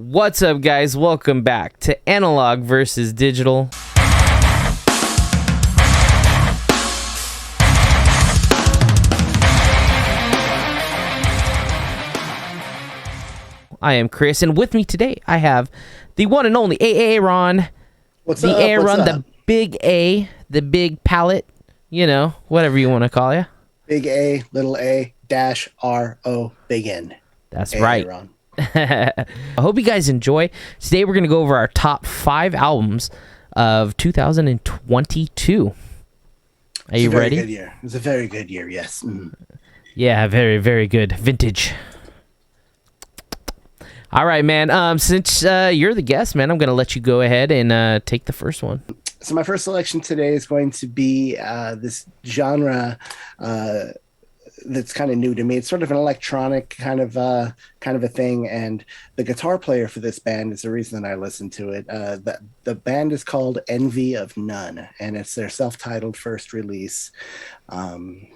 What's up, guys? Welcome back to Analog versus Digital. I am Chris, and with me today, I have the one and only Aaron. What's the up? Aaron, What's up? the big A, the big palette, whatever you want to call you. Big A, little A, dash R-O, big N. That's Aaron. right. I hope you guys enjoy. Today, we're going to go over our top 5 albums of 2022. Are you ready? Good year. It was a very good year, yes. Yeah, very, very good. Vintage. All right, man. Since you're the guest, man, I'm going to let you go ahead and take the first one. So my first selection today is going to be this genre that's kind of new to me. It's sort of an electronic kind of a thing, and the guitar player for this band is the reason that I listen to it. The band is called Envy of None, and it's their self-titled first release early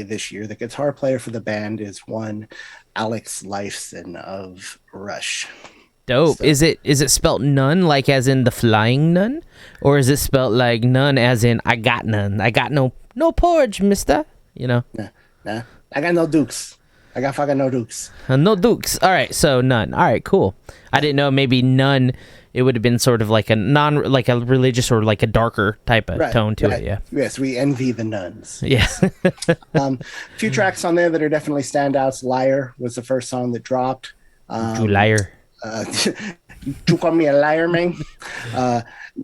this year. The guitar player for the band is one Alex Lifeson of Rush. Dope. So, Is it spelt none, like as in the flying nun, or is it spelt like none as in I got none? I got no porridge, mister. Nah. I got no dukes. I got fucking no dukes. No dukes. All right, so none. All right, cool. I didn't know maybe none. It would have been sort of like a religious or like a darker type of tone to it. Yeah. Yes, we envy the nuns. Yeah. A few tracks on there that are definitely standouts. Liar was the first song that dropped. You liar. You call me a liar, man.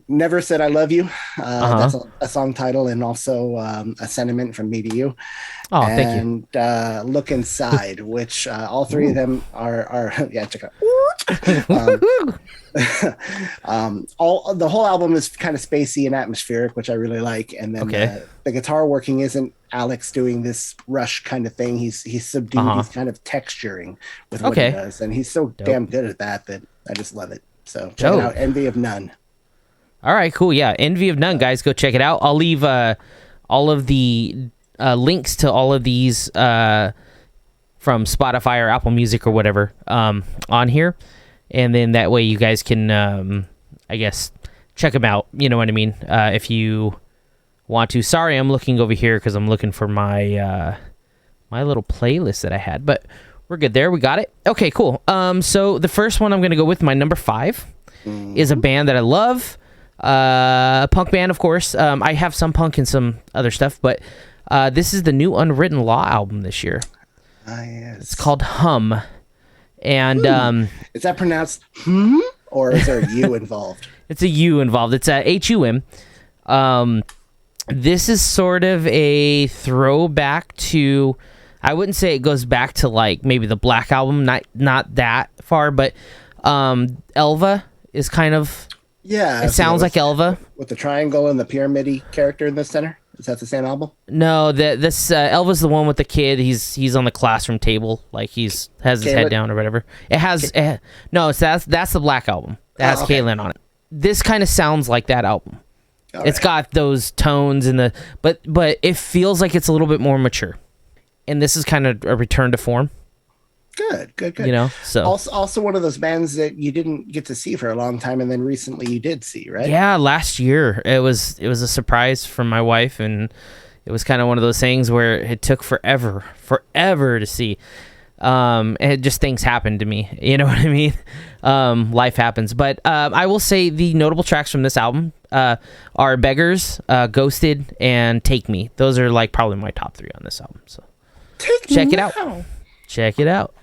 Never Said I Love You. That's a song title and also a sentiment from me to you. Oh, thank you. And Look Inside, which all three of them are yeah, check it out. The whole album is kind of spacey and atmospheric, which I really like. And then the guitar working isn't Alex doing this Rush kind of thing. He's subdued. He's kind of texturing with what he does, and he's so damn good at that I just love it. So check it out, Envy of None. All right, cool. Yeah, Envy of None, guys, go check it out. I'll leave all of the links to all of these from Spotify or Apple Music or whatever on here, and then that way you guys can, I guess, check them out. You know what I mean? If you want to. Sorry, I'm looking over here because I'm looking for my my little playlist that I had, but we're good there. We got it. Okay, cool. So the first one I'm going to go with, my number 5, is a band that I love. Punk band, of course. I have some punk and some other stuff, but this is the new Unwritten Law album this year. Yes. It's called Hum. And is that pronounced or is there a U involved? It's a U involved. It's a HUM. This is sort of a throwback to, I wouldn't say it goes back to like maybe the Black Album, not that far, but Elva is kind of, it sounds like Elva. With the triangle and the pyramid-y character in the center? Is that the same album? No, this Elva's the one with the kid. He's on the classroom table, like has his head down or whatever. It has no. So that's the Black Album. That has Kaylin on it. This kind of sounds like that album. It's got those tones in but it feels like it's a little bit more mature. And this is kind of a return to form. Good. So also one of those bands that you didn't get to see for a long time, and then recently you did see, right? Yeah, last year it was a surprise from my wife, and it was kind of one of those things where it took forever to see. And just things happened to me, you know what I mean? Life happens, but I will say the notable tracks from this album are Beggars, Ghosted, and Take Me. Those are like probably my top 3 on this album. So check it out. Check it out.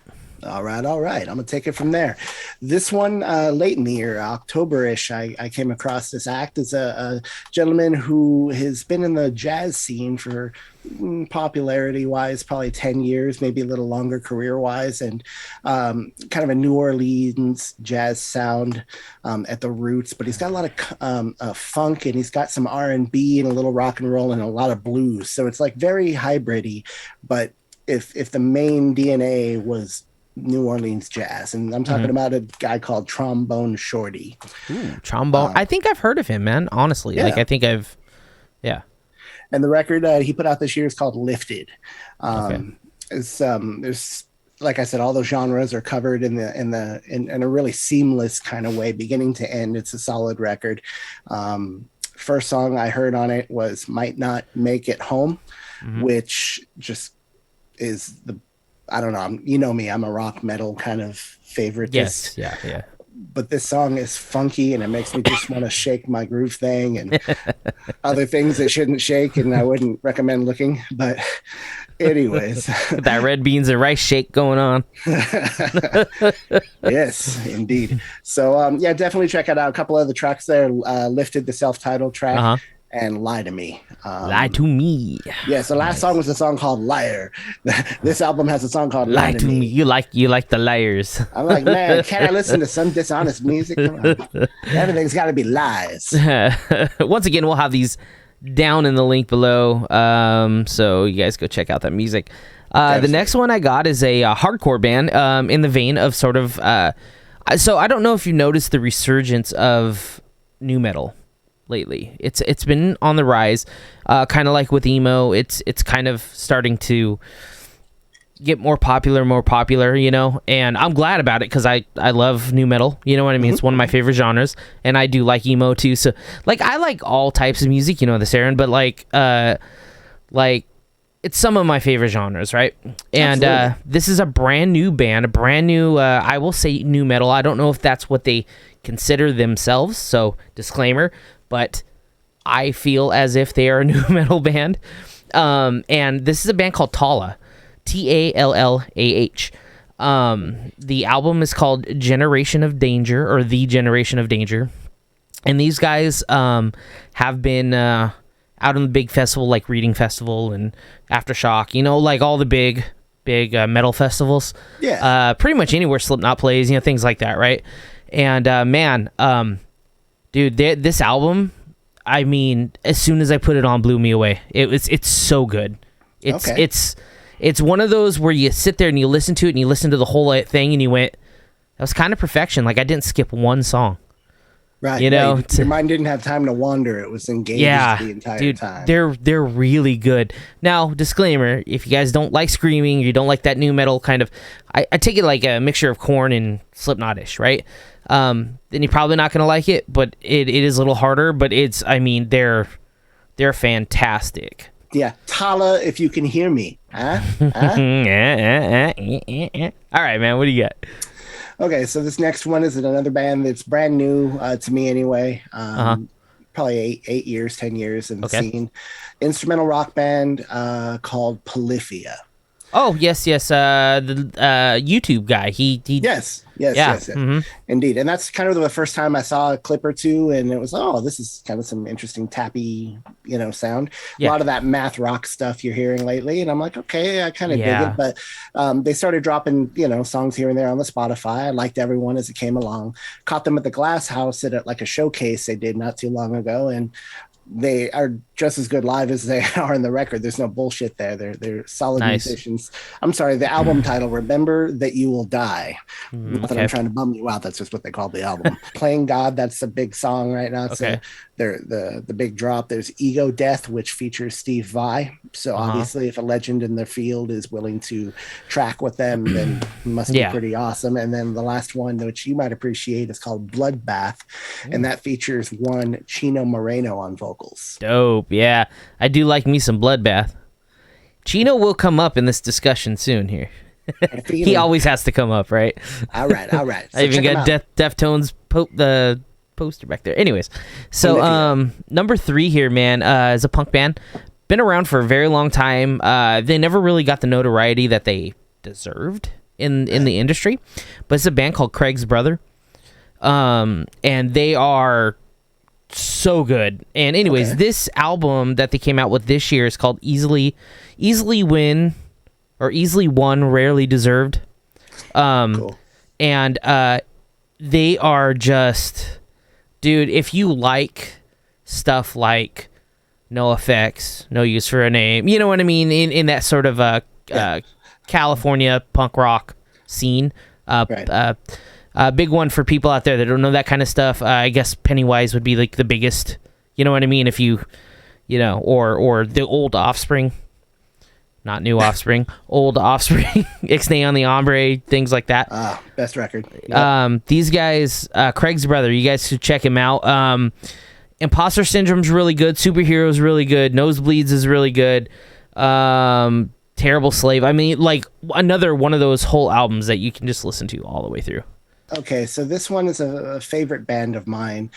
All right. I'm going to take it from there. This one, late in the year, October-ish, I came across this act. As a gentleman who has been in the jazz scene for popularity-wise, probably 10 years, maybe a little longer career-wise, and kind of a New Orleans jazz sound at the roots. But he's got a lot of funk, and he's got some R&B and a little rock and roll and a lot of blues. So it's like very hybrid-y, but if the main DNA was New Orleans jazz, and I'm talking about a guy called Trombone Shorty. Ooh, Trombone. I think I've heard of him, man. Honestly, like I think I've, yeah. And the record he put out this year is called Lifted. There's like I said, all those genres are covered in a really seamless kind of way, beginning to end. It's a solid record. First song I heard on it was "Might Not Make It Home," which just is I don't know. You know me, I'm a rock metal kind of favorite. Yes, yeah. But this song is funky, and it makes me just want to shake my groove thing and other things that shouldn't shake, and I wouldn't recommend looking. But anyways, that red beans and rice shake going on. Yes, indeed. So yeah, definitely check it out. A couple of the tracks there, Lifted, the self-titled track, and Lie to Me. Lie to Me. Yeah, so last song was a song called Liar. This album has a song called Lie to Me. You like the liars. I'm like, man, can't I listen to some dishonest music? Come on. Everything's got to be lies. Once again, we'll have these down in the link below, so you guys go check out that music. The next one I got is a hardcore band, in the vein of sort of, so I don't know if you noticed the resurgence of nu metal lately. It's been on the rise, kind of like with emo. It's kind of starting to get more popular, you know, and I'm glad about it because I love nu metal, you know what I mean? It's one of my favorite genres, and I do like emo too. So like I like all types of music, you know this, Aaron, but like it's some of my favorite genres, right? And this is a brand new band, a brand new I will say nu metal. I don't know if that's what they consider themselves, so disclaimer, but I feel as if they are a nu metal band. And this is a band called TALLAH. TALLAH. The album is called Generation of Danger, or The Generation of Danger. And these guys have been out on the big festival, like Reading Festival and Aftershock, you know, like all the big metal festivals. Yeah. Pretty much anywhere Slipknot plays, you know, things like that, right? And man, dude, this album, I mean, as soon as I put it on, blew me away. It's so good. It's one of those where you sit there and you listen to it and you listen to the whole thing and you went, that was kind of perfection. Like I didn't skip one song. Right. You know, your mind didn't have time to wander. It was engaged the entire time. They're really good. Now, disclaimer, if you guys don't like screaming, you don't like that nu metal kind of, I take it like a mixture of KORN and Slipknot-ish, right? Then you're probably not going to like it, but it is a little harder, but I mean, they're fantastic. Yeah. TALLAH, if you can hear me. Huh? All right, man. What do you got? Okay, so this next one is another band that's brand new to me anyway. Probably 8 years, 10 years in the scene. Instrumental rock band called POLYPHIA. Oh, yes. The YouTube guy. He Yes. Indeed. And that's kind of the first time I saw a clip or two, and it was, this is kind of some interesting tappy, you know, sound. Yeah. A lot of that math rock stuff you're hearing lately, and I'm like, okay, I kind of dig it. But they started dropping, you know, songs here and there on the Spotify. I liked everyone as it came along. Caught them at the Glass House at like a showcase they did not too long ago, and they are just as good live as they are in the record. There's no bullshit there. They're solid musicians. I'm sorry, the album title, Remember That You Will Die. Not that I'm trying to bum you out. That's just what they call the album. Playing God, that's a big song right now. It's the big drop. There's Ego Death, which features Steve Vai. So obviously if a legend in their field is willing to track with them, then it must be pretty awesome. And then the last one, which you might appreciate, is called Bloodbath. And that features one Chino Moreno on vocals. Dope. Yeah, I do like me some Bloodbath. Chino will come up in this discussion soon here. He always has to come up, right? All right. So I even got Deftones the poster back there. Anyways, so number 3 here, man, is a punk band. Been around for a very long time. They never really got the notoriety that they deserved in the industry, but it's a band called Craig's Brother, and they are so good. And anyways, this album that they came out with this year is called Easily Won, Rarely Deserved. Cool. And they are just, dude, if you like stuff like No Effects, No Use for a Name, you know what I mean, in that sort of California punk rock scene, big one for people out there that don't know that kind of stuff. I guess Pennywise would be like the biggest, you know what I mean? If you know, or the old Offspring, not new Offspring, old Offspring, Ixnay on the Ombre, things like that. Best record. Yep. These guys, Craig's brother, you guys should check him out. Imposter Syndrome's really good. Superhero's really good. Nosebleeds is really good. Terrible Slave. I mean, like, another one of those whole albums that you can just listen to all the way through. Okay, so this one is a favorite band of mine.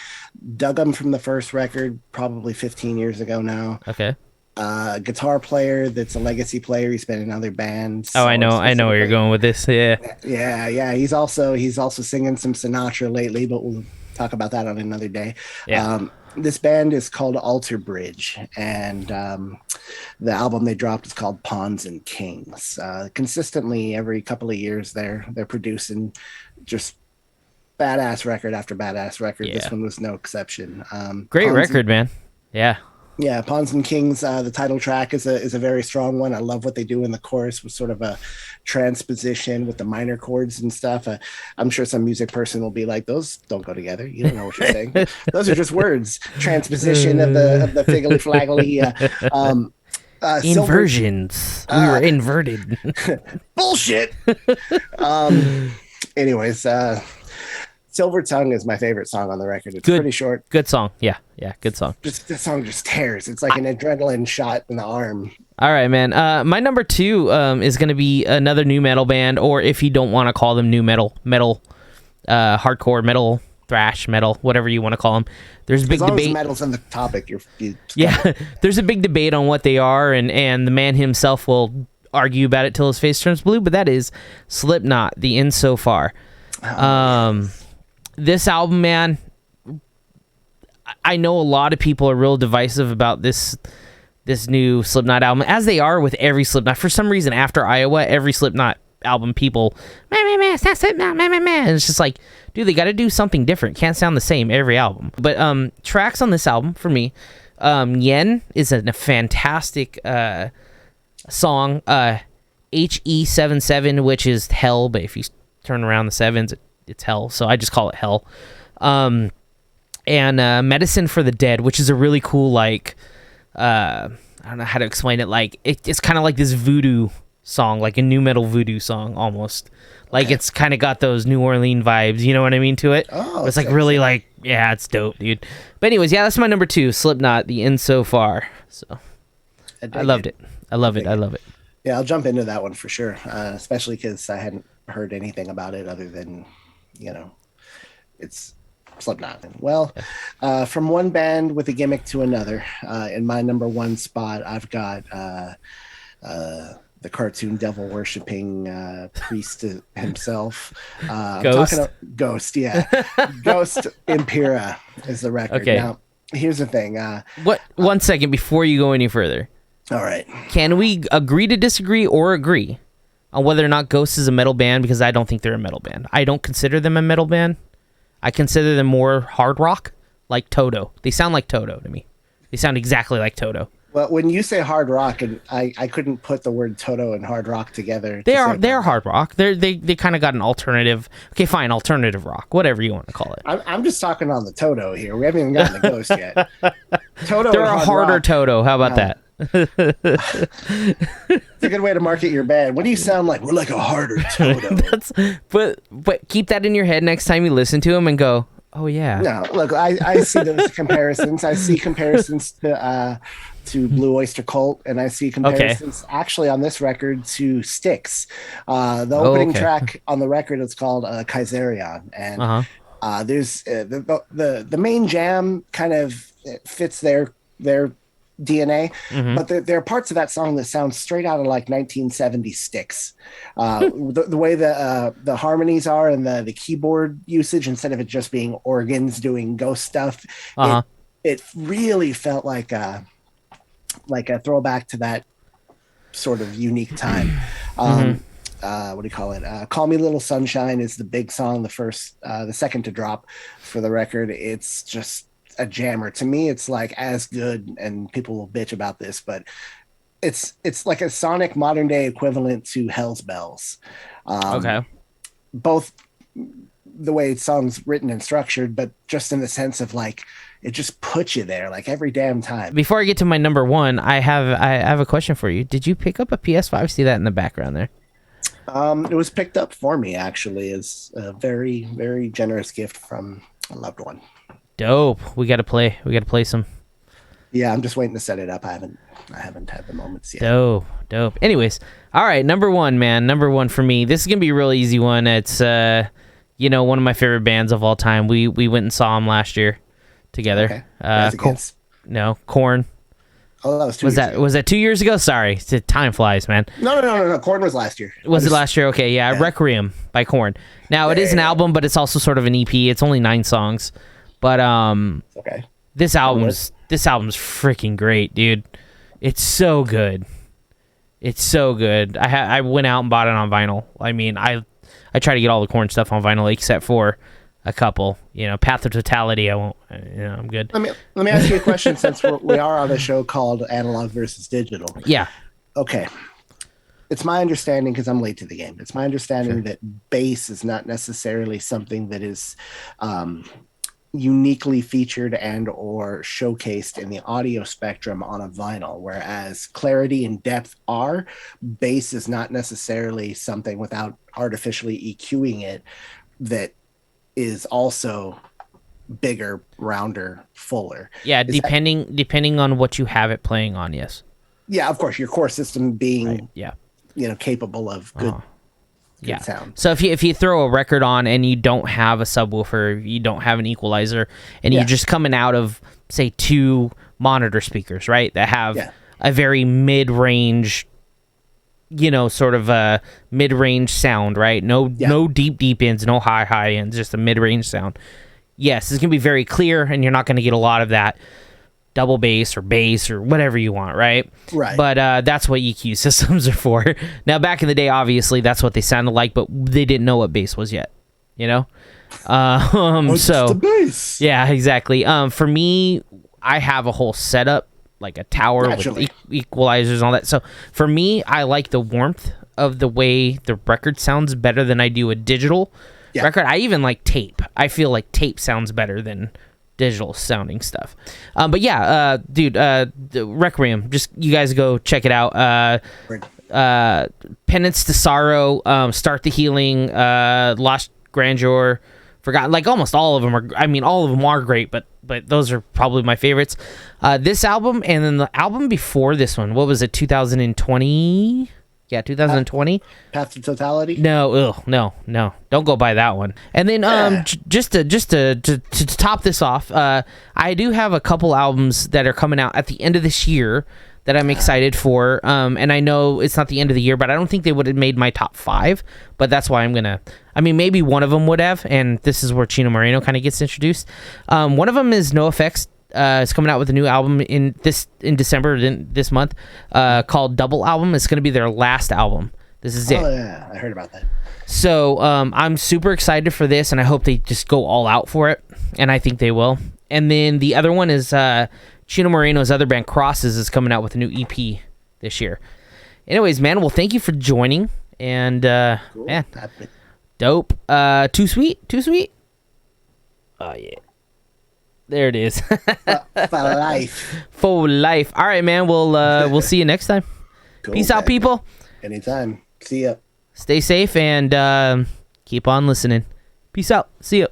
Dug them from the first record probably 15 years ago now. Okay. Guitar player that's a legacy player. He's been in other bands. Oh, I know where you're going with this. Yeah. Yeah. He's also singing some Sinatra lately, but we'll talk about that on another day. Yeah. This band is called Alter Bridge, and the album they dropped is called Pawns and Kings. Consistently, every couple of years, they're producing just badass record after badass record. Yeah. This one was no exception. Great record, man. Yeah. Yeah, Pawns and Kings, the title track is a very strong one. I love what they do in the chorus with sort of a transposition with the minor chords and stuff. I'm sure some music person will be like, those don't go together. You don't know what you're saying. Those are just words. Transposition of the figgly flaggly. Inversions. We were inverted. Bullshit. Anyways, Silver Tongue is my favorite song on the record. It's pretty short. Good song. Yeah, good song. The song just tears. It's like an adrenaline shot in the arm. All right, man. My number 2 is going to be another new metal band, or if you don't want to call them new metal, hardcore metal, thrash metal, whatever you want to call them. There's a big debate. As metal's on the topic. Yeah, there's a big debate on what they are, and the man himself will argue about it till his face turns blue. But that is Slipknot, the Insofar. This album, man, I know a lot of people are real divisive about this new Slipknot album, as they are with every Slipknot. For some reason, after Iowa, every Slipknot album, people, man, it's not Slipknot, man. And it's just like, dude, they got to do something different. Can't sound the same every album. But tracks on this album, for me, Yen is a fantastic song. HE77, which is hell, but if you turn around the sevens, it's hell, so I just call it hell. And Medicine for the Dead, which is a really cool, like, I don't know how to explain it, like, it's kind of like this voodoo song, like a new metal voodoo song, almost. Like, it's kind of got those New Orleans vibes, you know what I mean, to it? Oh, it's like really, like, yeah, it's dope, dude. But anyways, yeah, that's my number 2, Slipknot, the Insofar. So, I loved it. I love it. Yeah, I'll jump into that one for sure, especially because I hadn't heard anything about it other than, it's Slipknot. Well, from one band with a gimmick to another, in my number 1 spot, I've got the cartoon devil worshipping priest himself. Ghost? I'm talking about Ghost, yeah. Ghost Impera is the record. Okay. Now, here's the thing. 1 second before you go any further. All right. Can we agree to disagree or agree on whether or not Ghost is a metal band? Because I don't think they're a metal band. I don't consider them a metal band. I consider them more hard rock, like Toto. They sound like Toto to me. They sound exactly like Toto. Well, when you say hard rock, and I couldn't put the word Toto and hard rock together. They're hard rock. They kind of got an alternative. Okay, fine, alternative rock, whatever you want to call it. I'm just talking on the Toto here. We haven't even gotten the Ghost yet. Toto. They're a harder rock. Toto. How about that? It's a good way to market your band. What do you sound like? We're like a harder Toto. But keep that in your head next time you listen to them and go, oh yeah. No, look, I see those comparisons. I see comparisons to Blue Oyster Cult, and I see comparisons actually on this record to Styx. The opening track on the record is called Kaiserion, and there's the main jam kind of fits their DNA, but there are parts of that song that sound straight out of like 1970 Styx. The way the harmonies are and the keyboard usage, instead of it just being organs doing ghost stuff, it really felt like a throwback to that sort of unique time. What do you call it? Call Me Little Sunshine is the big song, the second to drop for the record. It's just a jammer. To me, it's like as good, and people will bitch about this, but it's like a sonic modern day equivalent to Hell's Bells. Both the way songs written and structured, but just in the sense of like it just puts you there like every damn time. Before I get to my number one, I have a question for you. Did you pick up a PS5? See that in the background there? It was picked up for me actually as a very, very generous gift from a loved one. Dope. We gotta play some. Yeah, I'm just waiting to set it up. I haven't had the moments yet. Dope. Anyways, all right, number one, man. Number one for me. This is gonna be a real easy one. It's one of my favorite bands of all time. We went and saw them last year together. Okay. No, KORN. Oh, that was 2 years ago. Was that 2 years ago? Sorry, time flies, man. No. KORN was last year. Was it last year? Okay, yeah. Requiem by KORN. Now it is an album, but it's also sort of an EP. It's only 9 songs, but okay. This album's freaking great, dude. It's so good. It's so good. I went out and bought it on vinyl. I mean, I try to get all the KORN stuff on vinyl except for a couple. Path of Totality. I won't. I'm good. Let me ask you a question since we are on a show called Analog versus Digital. Yeah. Okay. It's my understanding, because I'm late to the game. It's my understanding that bass is not necessarily something that is uniquely featured and or showcased in the audio spectrum on a vinyl, whereas clarity and depth are. Bass is not necessarily something, without artificially EQing it, that is also bigger, rounder, fuller. Yeah, depending on what you have it playing on, yes. Yeah, of course, your core system being capable of good sound. So if you throw a record on and you don't have a subwoofer, you don't have an equalizer, and you're just coming out of, say, 2 monitor speakers, right, that have a very mid-range, sort of a mid-range sound, right? No deep ends, no high ends, just a mid-range sound. Yes, it's going to be very clear, and you're not going to get a lot of that double bass or whatever you want, right? Right. But that's what EQ systems are for. Now, back in the day, obviously, that's what they sounded like, but they didn't know what bass was yet, What's the bass? Yeah, exactly. For me, I have a whole setup, like a tower with equalizers and all that. So for me, I like the warmth of the way the record sounds better than I do a digital record. I even like tape. I feel like tape sounds better than digital sounding stuff. But yeah, dude, the Requiem, just you guys go check it out. Penance to Sorrow, Start the Healing, Lost Grandeur, Forgotten. Like almost all of them are. I mean, all of them are great, but those are probably my favorites. This album and then the album before this one. What was it? 2020. Yeah, 2020. Path to Totality. No, don't go by that one. And then just to top this off, I do have a couple albums that are coming out at the end of this year that I'm excited for. And I know it's not the end of the year, but I don't think they would have made my top 5. But that's why I'm gonna. I mean, maybe one of them would have, and this is where Chino Moreno kind of gets introduced. One of them is NoFX. It's coming out with a new album in December this month, called Double Album. It's going to be their last album. This is it. Oh yeah, I heard about that. So I'm super excited for this, and I hope they just go all out for it, and I think they will. And then the other one is Chino Moreno's other band, Crosses, is coming out with a new EP this year. Anyways, man, well, thank you for joining, and Cool. man, dope. Too sweet. Oh yeah. There it is. For life. For life. All right, man. We'll see you next time. Cool, Peace out, people. Anytime. See ya. Stay safe and keep on listening. Peace out. See ya.